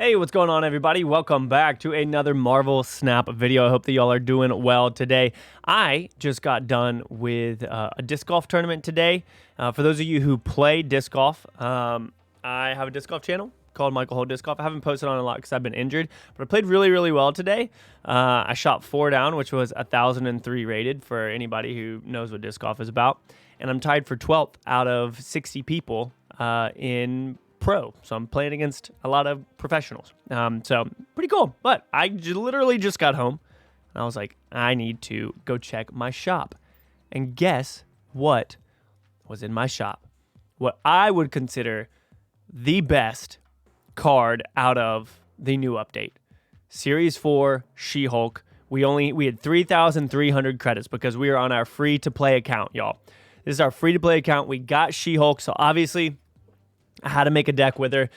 Hey, what's going on, everybody? Welcome back to another Marvel Snap video. I hope that y'all are doing well today. I just got done with a disc golf tournament today. For those of you who play disc golf, I have a disc golf channel called Michael Ho Disc Golf. I haven't posted on a lot because I've been injured, but I played really well today. I shot 4 down, which was 1,003 rated for anybody who knows what disc golf is about. And I'm tied for 12th out of 60 people in pro, so I'm playing against a lot of professionals, so pretty cool. But I literally just got home and I was like, I need to go check my shop. And guess what was in my shop? What I would consider the best card out of the new update, Series 4 She-Hulk. We had 3,300 credits because we are on our free to play account, y'all. This is our free to play account. We got She-Hulk, so obviously I had to make a deck with her.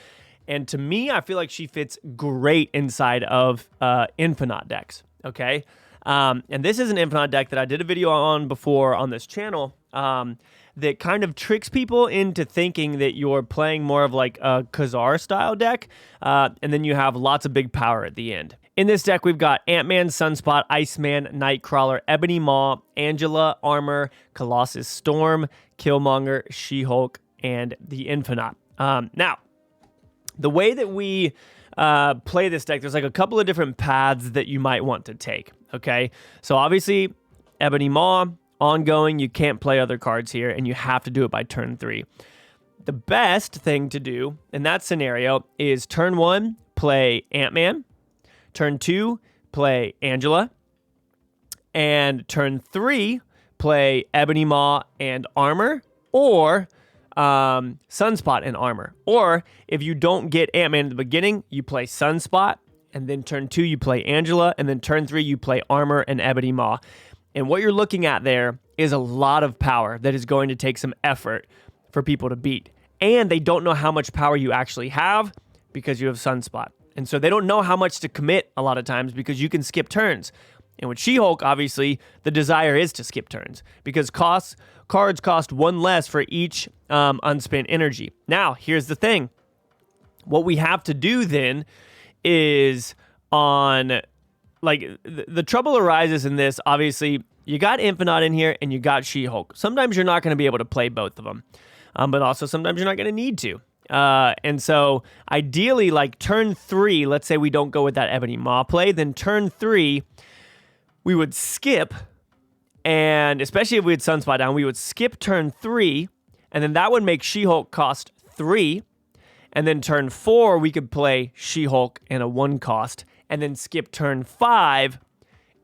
And to me, I feel like she fits great inside of INFINAUT decks, okay? And this is an INFINAUT deck that I did a video on before on this channel that kind of tricks people into thinking that you're playing more of like a Khazar style deck, and then you have lots of big power at the end. In this deck, we've got Ant-Man, Sunspot, Iceman, Nightcrawler, Ebony Maw, Angela, Armor, Colossus Storm, Killmonger, She-Hulk, and the INFINAUT. Now, the way that we play this deck, there's like a couple of different paths that you might want to take, okay? So obviously, Ebony Maw, ongoing, you can't play other cards here, and you have to do it by turn 3. The best thing to do in that scenario is turn 1, play Ant-Man, turn 2, play Angela, and turn 3, play Ebony Maw and Armor, or Sunspot and Armor. Or if you don't get Ant-Man at the beginning, you play Sunspot, and then turn 2 you play Angela, and then turn 3 you play Armor and Ebony Maw. And what you're looking at there is a lot of power that is going to take some effort for people to beat. And they don't know how much power you actually have because you have Sunspot. And so they don't know how much to commit a lot of times because you can skip turns. And with She-Hulk, obviously, the desire is to skip turns because cards cost 1 less for each unspent energy. Now, here's the thing. What we have to do then is the trouble arises in this, obviously, you got INFINAUT in here and you got She-Hulk. Sometimes you're not going to be able to play both of them, but also sometimes you're not going to need to. And so ideally, like turn 3, let's say we don't go with that Ebony Maw play, then turn 3, we would skip, and especially if we had Sunspot down, we would skip turn 3, and then that would make She-Hulk cost 3, and then turn 4, we could play She-Hulk in a 1 cost, and then skip turn 5,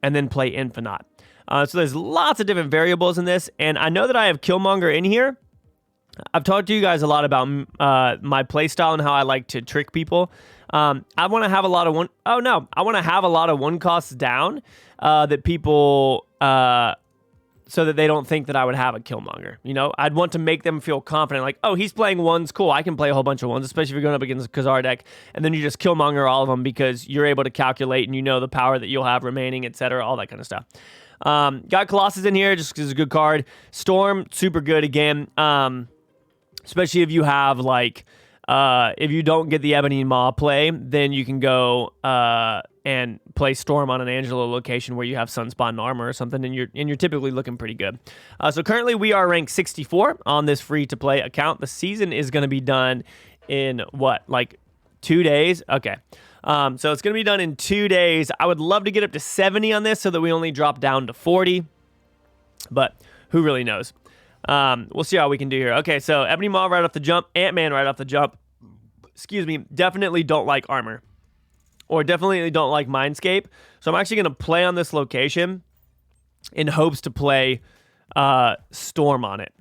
and then play INFINAUT. So there's lots of different variables in this, and I know that I have Killmonger in here. I've talked to you guys a lot about my playstyle and how I like to trick people. I want to have a lot of I want to have a lot of 1 costs down that people so that they don't think that I would have a Killmonger. You know, I'd want to make them feel confident, like, oh, he's playing 1s, cool, I can play a whole bunch of 1s, especially if you're going up against a Khazar deck, and then you just Killmonger all of them because you're able to calculate and you know the power that you'll have remaining, etc., all that kind of stuff. Got Colossus in here just because it's a good card. Storm, super good again. Especially if you have, like, if you don't get the Ebony Maw play, then you can go and play Storm on an Angela location where you have Sunspot and Armor or something, and you're typically looking pretty good. So currently we are ranked 64 on this free-to-play account. The season is going to be done in, what, like 2 days? Okay. So it's going to be done in 2 days. I would love to get up to 70 on this so that we only drop down to 40, but who really knows? We'll see how we can do here. Okay, so Ebony Maw right off the jump, Ant-Man right off the jump. Excuse me, definitely don't like Armor. Or definitely don't like Mindscape. So I'm actually going to play on this location in hopes to play Storm on it.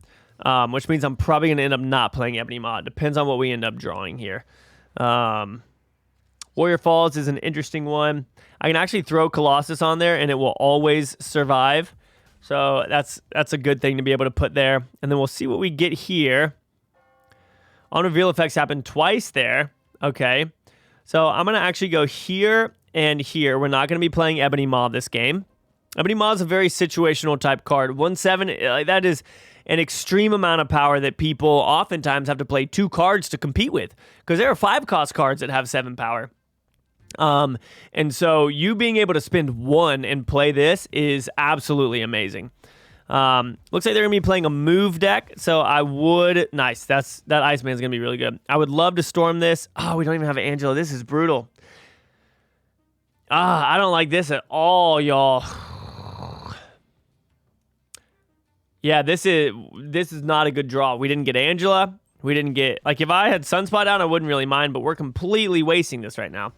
Which means I'm probably going to end up not playing Ebony Maw. It depends on what we end up drawing here. Warrior Falls is an interesting one. I can actually throw Colossus on there and it will always survive. So that's a good thing to be able to put there. And then we'll see what we get here. On reveal effects happen twice there. Okay. So I'm going to actually go here and here. We're not going to be playing Ebony Maw this game. Ebony Maw is a very situational type card. 1/7, that is an extreme amount of power that people oftentimes have to play 2 cards to compete with. Because there are 5-cost cards that have 7 power. And so you being able to spend 1 and play this is absolutely amazing. Looks like they're gonna be playing a move deck, so I would nice. That Iceman's gonna be really good. I would love to storm this. Oh, we don't even have Angela. This is brutal. I don't like this at all, y'all. Yeah, this is not a good draw. We didn't get Angela. We didn't get, like, if I had Sunspot down, I wouldn't really mind, but we're completely wasting this right now,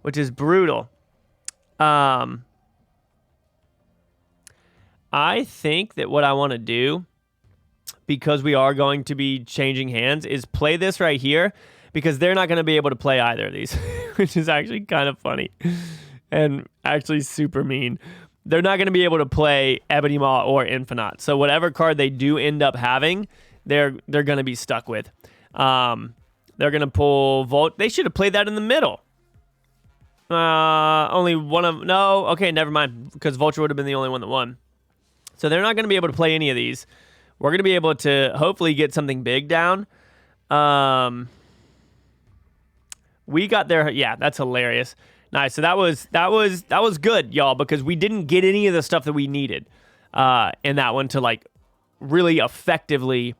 which is brutal. I think that what I want to do, because we are going to be changing hands, is play this right here, because they're not going to be able to play either of these, which is actually kind of funny and actually super mean. They're not going to be able to play Ebony Maw or INFINAUT. So whatever card they do end up having, they're going to be stuck with. They're going to pull Volt. They should have played that in the middle. Only one of... No, okay, never mind, because Vulture would have been the only one that won. So they're not going to be able to play any of these. We're going to be able to hopefully get something big down. We got there. Yeah, that's hilarious. Nice. So that was good, y'all, because we didn't get any of the stuff that we needed in that one to, like, really effectively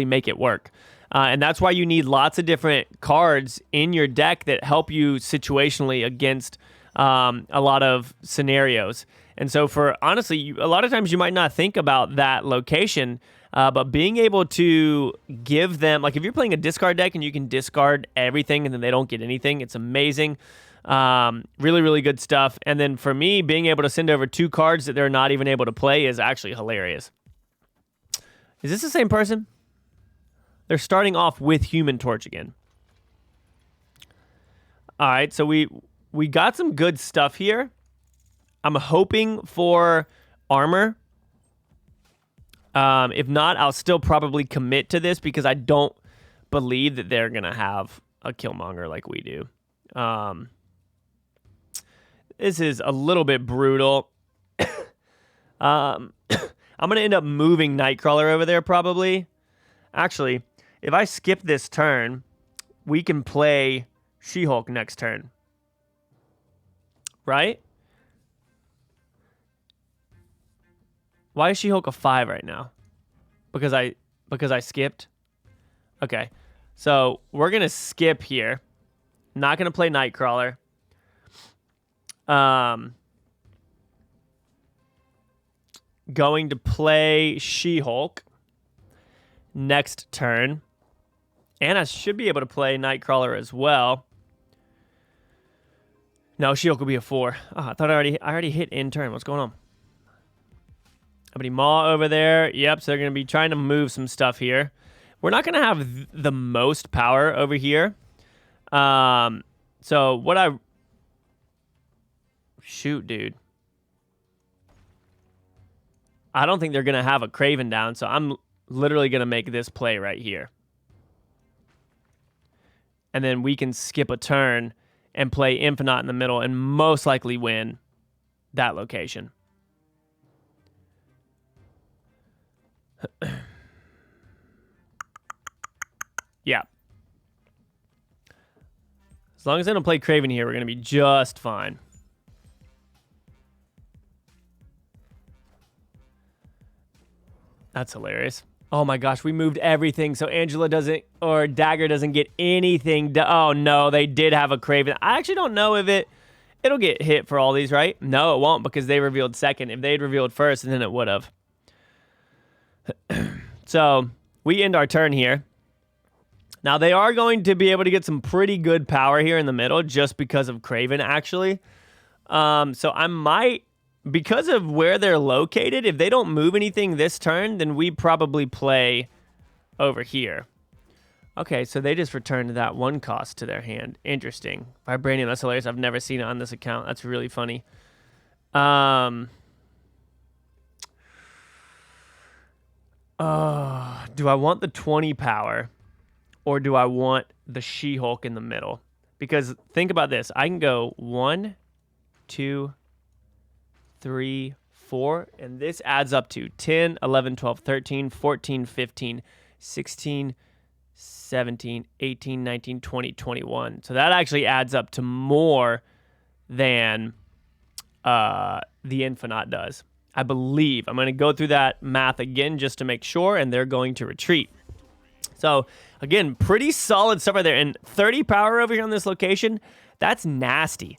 make it work. And that's why you need lots of different cards in your deck that help you situationally against a lot of scenarios. And so honestly, a lot of times you might not think about that location, but being able to give them, like, if you're playing a discard deck and you can discard everything and then they don't get anything, it's amazing. Really, really good stuff. And then for me, being able to send over 2 cards that they're not even able to play is actually hilarious. Is this the same person? They're starting off with Human Torch again. All right, so we got some good stuff here. I'm hoping for armor. If not, I'll still probably commit to this because I don't believe that they're going to have a Killmonger like we do. This is a little bit brutal. I'm going to end up moving Nightcrawler over there probably. Actually, if I skip this turn, we can play She-Hulk next turn. Right? Why is She-Hulk a 5 right now? Because I skipped? Okay. So we're going to skip here. Not going to play Nightcrawler. Going to play She-Hulk next turn. And I should be able to play Nightcrawler as well. No, She-Hulk will be a 4. Oh, I thought I already hit end turn. What's going on? Ebony Maw over there. Yep, so they're going to be trying to move some stuff here. We're not going to have the most power over here. So what I... Shoot, dude. I don't think they're going to have a Kraven down, so I'm literally going to make this play right here. And then we can skip a turn and play INFINAUT in the middle and most likely win that location. Yeah. As long as I don't play Kraven here, we're going to be just fine. That's hilarious. Oh my gosh, we moved everything so Angela doesn't, or Dagger doesn't get anything. Oh no, they did have a Kraven. I actually don't know if it'll get hit for all these, right? No, it won't because they revealed second. If they'd revealed first, then it would have. So we end our turn here. Now they are going to be able to get some pretty good power here in the middle just because of Kraven, actually. So I might... Because of where they're located, if they don't move anything this turn, then we probably play over here. Okay, so they just returned that 1 cost to their hand. Interesting. Vibranium, that's hilarious. I've never seen it on this account. That's really funny. Do I want the 20 power or do I want the She-Hulk in the middle? Because think about this. I can go 1, 2, 3, 4, and this adds up to 10, 11, 12, 13, 14, 15, 16, 17, 18, 19, 20, 21. So that actually adds up to more than the INFINAUT does, I believe. I'm going to go through that math again just to make sure, and they're going to retreat. So, again, pretty solid stuff right there. And 30 power over here on this location, that's nasty.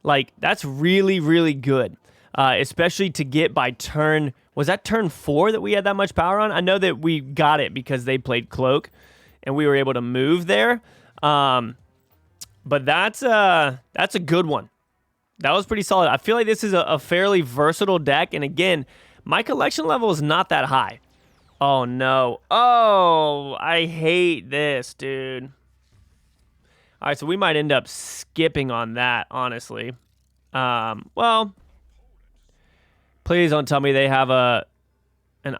Like, that's really, really good, especially to get by turn. Was that turn 4 that we had that much power on? I know that we got it because they played Cloak, and we were able to move there. But that's a good one. That was pretty solid. I feel like this is a fairly versatile deck. And, again, my collection level is not that high. Oh, no. Oh, I hate this, dude. All right, so we might end up skipping on that, honestly. Well, please don't tell me they have an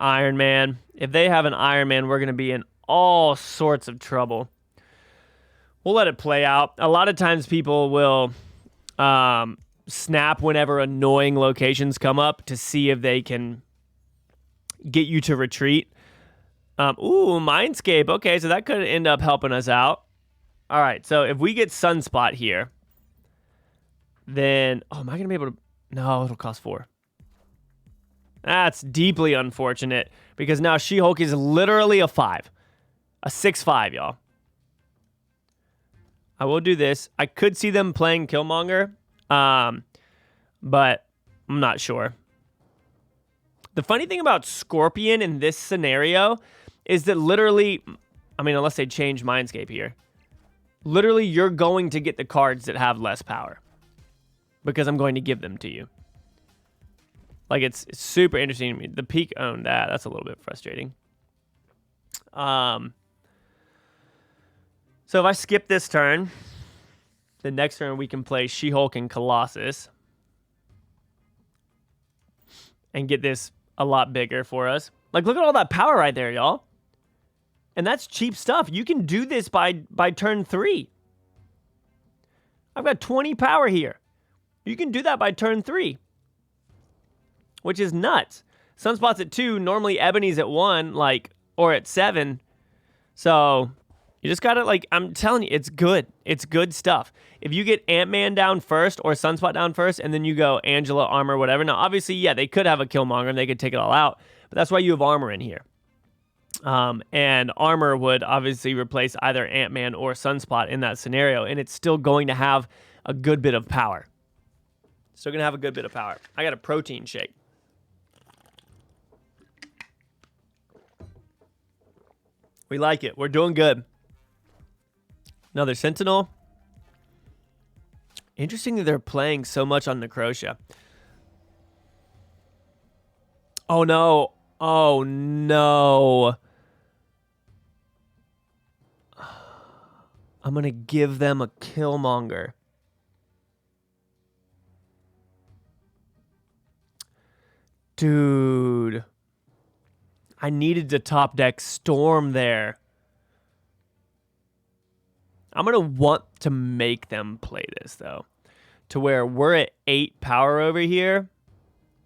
Iron Man. If they have an Iron Man, we're going to be in all sorts of trouble. We'll let it play out. A lot of times people will snap whenever annoying locations come up to see if they can get you to retreat. Ooh, Mindscape. Okay, so that could end up helping us out. All right, so if we get Sunspot here, then... Oh, am I going to be able to... No, it'll cost 4. That's deeply unfortunate because now She-Hulk is literally a 5. A 6/5, y'all. I will do this. I could see them playing Killmonger, but I'm not sure. The funny thing about Scorpion in this scenario is that literally, I mean, unless they change Mindscape here, literally you're going to get the cards that have less power because I'm going to give them to you. Like, it's super interesting to me. The Peak owned that. That's a little bit frustrating. So if I skip this turn, the next turn we can play She-Hulk and Colossus and get this a lot bigger for us. Like, look at all that power right there, y'all. And that's cheap stuff. You can do this by turn 3. I've got 20 power here. You can do that by turn 3, which is nuts. Sunspot's at 2. Normally, Ebony's at 1, like, or at 7. So you just got to, like, I'm telling you, it's good. It's good stuff. If you get Ant-Man down first or Sunspot down first, and then you go Angela, Armor, whatever. Now, obviously, yeah, they could have a Killmonger, and they could take it all out. But that's why you have Armor in here. And Armor would obviously replace either Ant-Man or Sunspot in that scenario, and it's still going to have a good bit of power. Still going to have a good bit of power. I got a protein shake. We like it. We're doing good. Another Sentinel. Interesting that they're playing so much on Necrotia. Oh, no. Oh, no. I'm going to give them a Killmonger. Dude. I needed to top deck Storm there. I'm going to want to make them play this, though. To where we're at 8 power over here.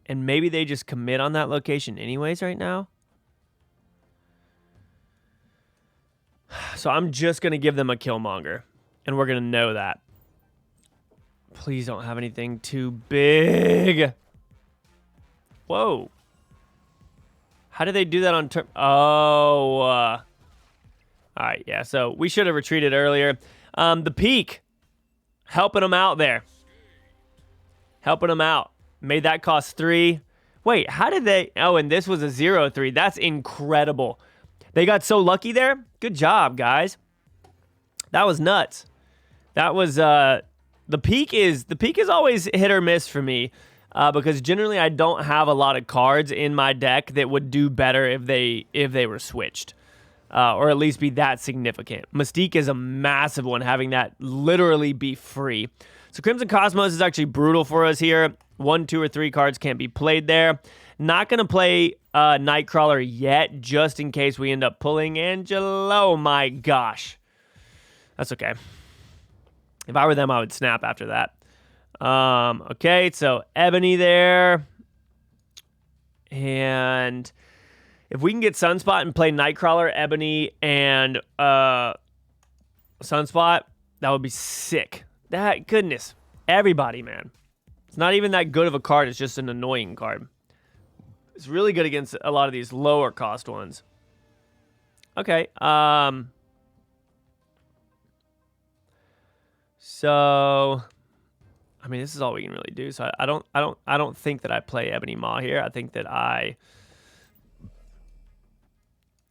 And maybe they just commit on that location anyways right now. So I'm just going to give them a Killmonger. And we're going to know that. Please don't have anything too big. Whoa. How did they do that on turn? Oh. All right, yeah. So we should have retreated earlier. The Peak. Helping them out there. Helping them out. Made that cost 3. Wait, how did they... Oh, and this was a 0-3. That's incredible. They got so lucky there. Good job, guys. That was nuts. That was... The Peak is always hit or miss for me. Because generally I don't have a lot of cards in my deck that would do better if they were switched. Or at least be that significant. Mystique is a massive one, having that literally be free. So Crimson Cosmos is actually brutal for us here. 1, 2, or 3 cards can't be played there. Not going to play Nightcrawler yet, just in case we end up pulling Angela. Oh my gosh. That's okay. If I were them, I would snap after that. Okay, so Ebony there. And If we can get Sunspot and play Nightcrawler, Ebony, and Sunspot, that would be sick. That, goodness. Everybody, man. It's not even that good of a card. It's just an annoying card. It's really good against a lot of these lower cost ones. Okay. So, I mean, this is all we can really do. So I don't think that I play Ebony Maw here. I think that I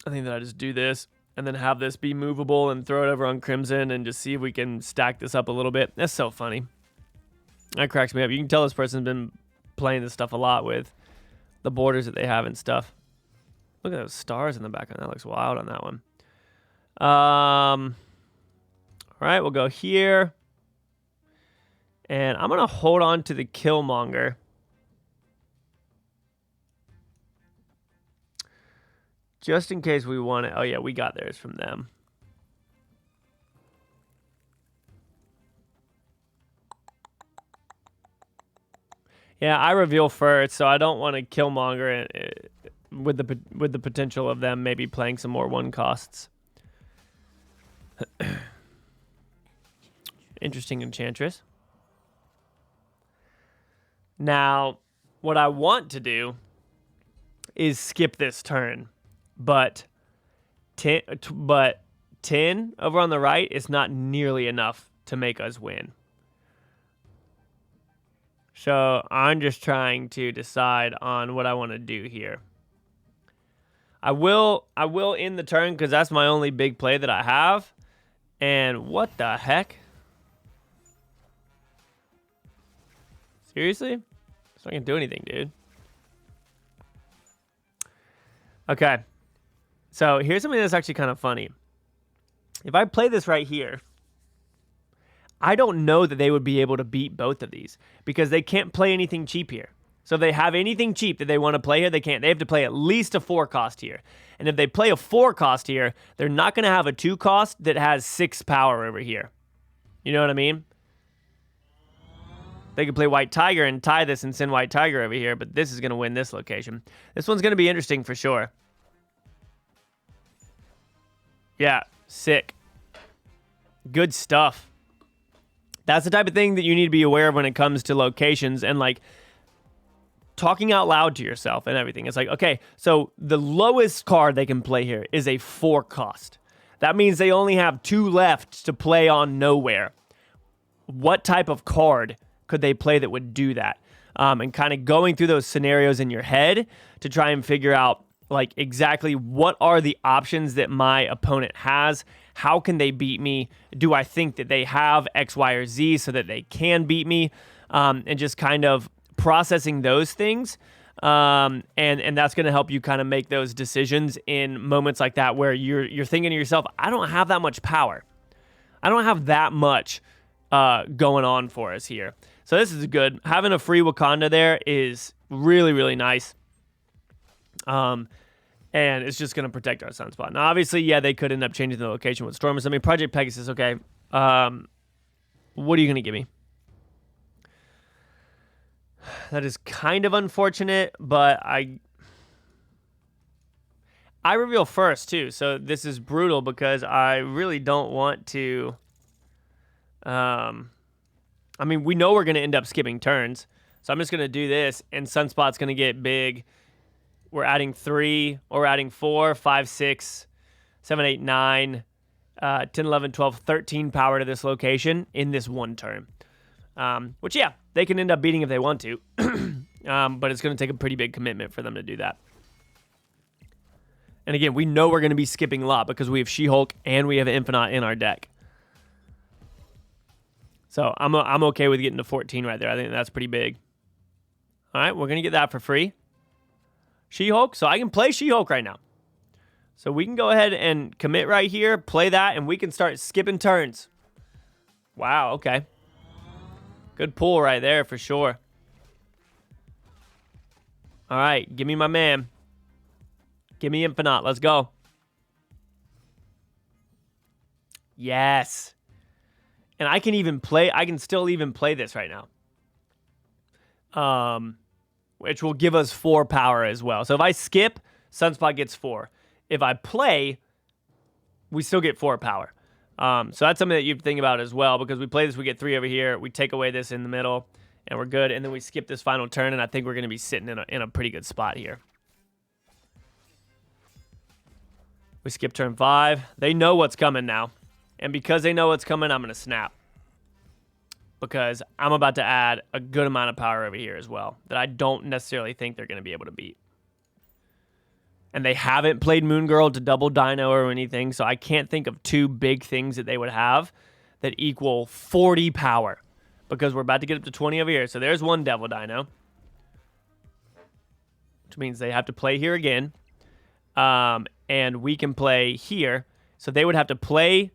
just do this and then have this be movable and throw it over on Crimson and just see if we can stack this up a little bit. That's so funny. That cracks me up. You can tell this person's been playing this stuff a lot with the borders that they have and stuff. Look at those stars in the background. That looks wild on that one. All right, we'll go here. And I'm going to hold on to the Killmonger. Just in case we want it. Oh, yeah, we got theirs from them. Yeah, I reveal first, so I don't want to Killmonger with the potential of them maybe playing some more one costs. Interesting Enchantress. Now, what I want to do is skip this turn, but 10 over on the right is not nearly enough to make us win. So I'm just trying to decide on what I want to do here. I will end the turn because that's my only big play that I have. And what the heck? Seriously? It's not going to do anything, dude. Okay. So here's something that's actually kind of funny. If I play this right here, I don't know that they would be able to beat both of these because they can't play anything cheap here. So if they have anything cheap that they want to play here, they can't. They have to play at least a 4 cost here. And if they play a 4 cost here, they're not going to have a 2 cost that has 6 power over here. You know what I mean? They could play White Tiger and tie this and send White Tiger over here, but this is going to win this location. This one's going to be interesting for sure. Yeah, sick. Good stuff. That's the type of thing that you need to be aware of when it comes to locations and like talking out loud to yourself and everything. It's like, okay, so the lowest card they can play here is a 4 cost. That means they only have 2 left to play on nowhere. What type of card could they play that would do that? And kind of going through those scenarios in your head to try and figure out like exactly what are the options that my opponent has. How can they beat me? Do I think that they have X, Y, or Z so that they can beat me? And just kind of processing those things. And that's going to help you kind of make those decisions in moments like that where you're thinking to yourself, I don't have that much power. I don't have that much going on for us here. So this is good. Having a free Wakanda there is really, really nice. And it's just going to protect our Sunspot. Now, obviously, yeah, they could end up changing the location with Stormers. I mean, Project Pegasus, okay. What are you going to give me? That is kind of unfortunate, but I reveal first, too. So this is brutal because I really don't want to... I mean, we know we're going to end up skipping turns. So I'm just going to do this, and Sunspot's going to get big. We're adding 3, or we're adding 4, 5, 6, 7, 8, 9, 10, 11, 12, 13 power to this location in this one turn. Which, yeah, they can end up beating if they want to. But it's going to take a pretty big commitment for them to do that. And again, we know we're going to be skipping a lot because we have She-Hulk and we have INFINAUT in our deck. So I'm okay with getting to 14 right there. I think that's pretty big. All right, we're going to get that for free. She-Hulk, so I can play She-Hulk right now. So we can go ahead and commit right here, play that, and we can start skipping turns. Wow, okay. Good pull right there for sure. All right, give me my man. Give me INFINAUT. Let's go. Yes. And I can still even play this right now. Which will give us 4 power as well. So if I skip, Sunspot gets 4. If I play, we still get 4 power. So that's something that you think about as well, because we play this, we get 3 over here, we take away this in the middle, and we're good, and then we skip this final turn, and I think we're going to be sitting in a pretty good spot here. We skip turn 5. They know what's coming now, and because they know what's coming, I'm going to snap, because I'm about to add a good amount of power over here as well that I don't necessarily think they're going to be able to beat. And they haven't played Moon Girl to double Dino or anything, so I can't think of 2 big things that they would have that equal 40 power, because we're about to get up to 20 over here. So there's 1 Devil Dino, which means they have to play here again, and we can play here. So they would have to play.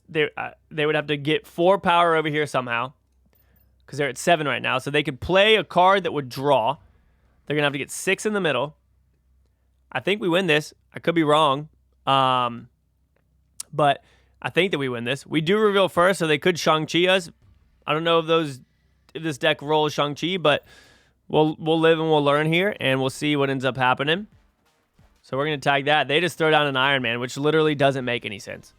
They would have to get 4 power over here somehow, because they're at 7 right now. So they could play a card that would draw. They're gonna have to get 6 in the middle. I think we win this. I could be wrong. But I think that we win this. We do reveal first, so they could Shang-Chi us. I don't know if this deck rolls Shang-Chi, but we'll live and we'll learn here, and we'll see what ends up happening. So we're going to tag that. They just throw down an Iron Man, which literally doesn't make any sense.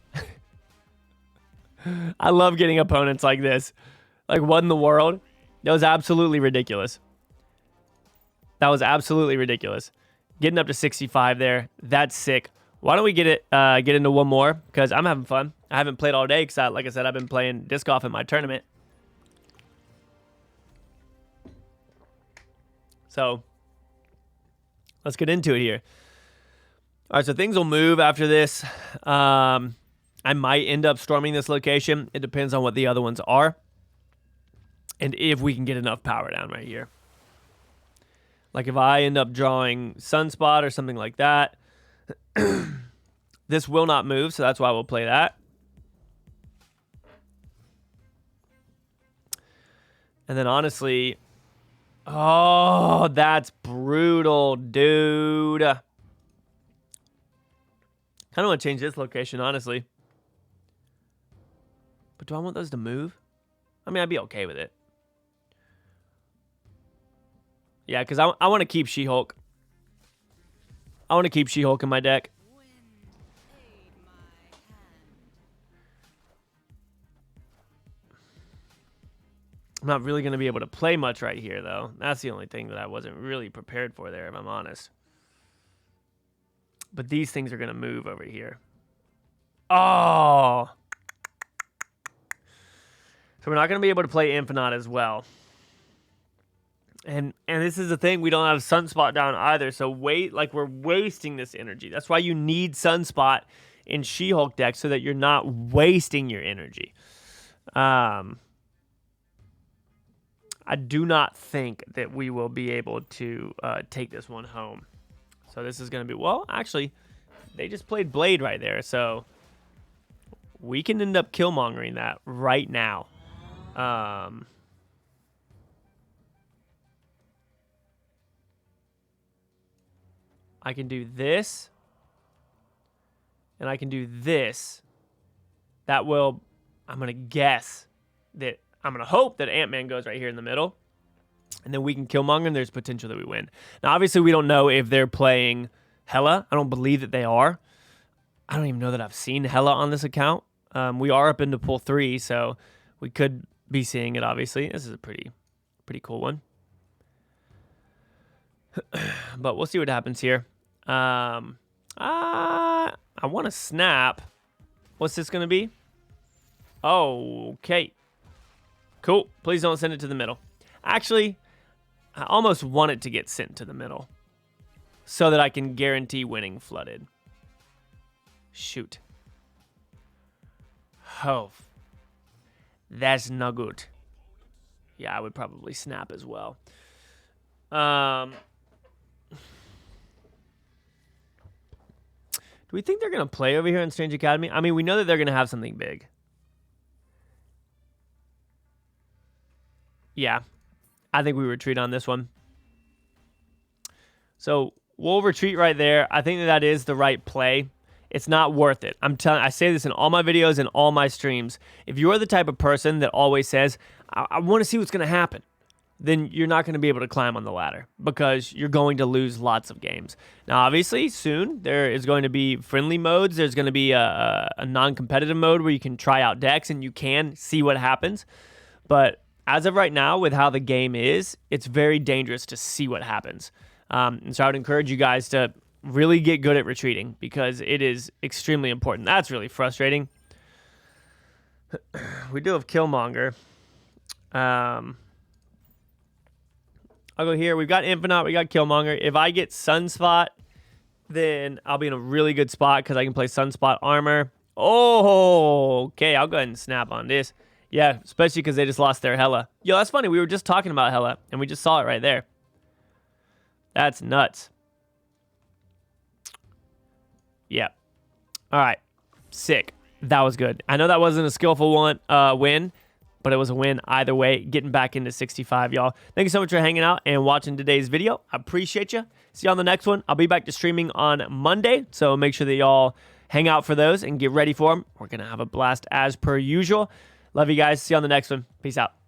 I love getting opponents like this. Like, what in the world? That was absolutely ridiculous. That was absolutely ridiculous. Getting up to 65 there. That's sick. Why don't we get into one more? Because I'm having fun. I haven't played all day because, like I said, I've been playing disc golf in my tournament. So let's get into it here. All right, so things will move after this. I might end up storming this location. It depends on what the other ones are, and if we can get enough power down right here. Like if I end up drawing Sunspot or something like that, this will not move, so that's why we'll play that. And then honestly, oh, that's brutal, dude. Kind of want to change this location, honestly. But do I want those to move? I mean, I'd be okay with it. Yeah, because I want to keep She-Hulk. I want to keep She-Hulk in my deck. I'm not really going to be able to play much right here, though. That's the only thing that I wasn't really prepared for there, if I'm honest. But these things are going to move over here. Oh! So we're not going to be able to play INFINAUT as well. And this is the thing, we don't have Sunspot down either, so we're wasting this energy. That's why you need Sunspot in She-Hulk deck, so that you're not wasting your energy. I do not think that we will be able to take this one home. So this is going to be, well, actually, they just played Blade right there, so we can end up Killmongering that right now. I can do this, and I can do this. That will, I'm going to guess that, I'm going to hope that Ant-Man goes right here in the middle, and then we can Killmonger, and there's potential that we win. Now, obviously, we don't know if they're playing Hela. I don't believe that they are. I don't even know that I've seen Hela on this account. We are up into pool 3, so we could be seeing it, obviously. This is a pretty cool one. But we'll see what happens here. I want to snap. What's this going to be? Oh, okay. Cool. Please don't send it to the middle. Actually, I almost want it to get sent to the middle so that I can guarantee winning flooded. Shoot. Oh. That's not good. Yeah, I would probably snap as well. Do we think they're going to play over here in Strange Academy? I mean, we know that they're going to have something big. Yeah. I think we retreat on this one. So we'll retreat right there. I think that is the right play. It's not worth it. I say this in all my videos and all my streams. If you're the type of person that always says, I want to see what's going to happen. then you're not going to be able to climb on the ladder because you're going to lose lots of games. Now, obviously, soon there is going to be friendly modes. There's going to be a non-competitive mode where you can try out decks and you can see what happens. But as of right now, with how the game is, it's very dangerous to see what happens. And so I would encourage you guys to really get good at retreating because it is extremely important. That's really frustrating. We do have Killmonger. I'll go here. We've got INFINAUT. We got Killmonger. If I get Sunspot, then I'll be in a really good spot because I can play Sunspot armor. Oh, okay. I'll go ahead and snap on this. Yeah, especially because they just lost their Hela. Yo, that's funny. We were just talking about Hela, and we just saw it right there. That's nuts. Yeah. All right. Sick. That was good. I know that wasn't a skillful win, but it was a win either way, getting back into 65, y'all. Thank you so much for hanging out and watching today's video. I appreciate you. See you on the next one. I'll be back to streaming on Monday, so make sure that y'all hang out for those and get ready for them. We're going to have a blast as per usual. Love you guys. See you on the next one. Peace out.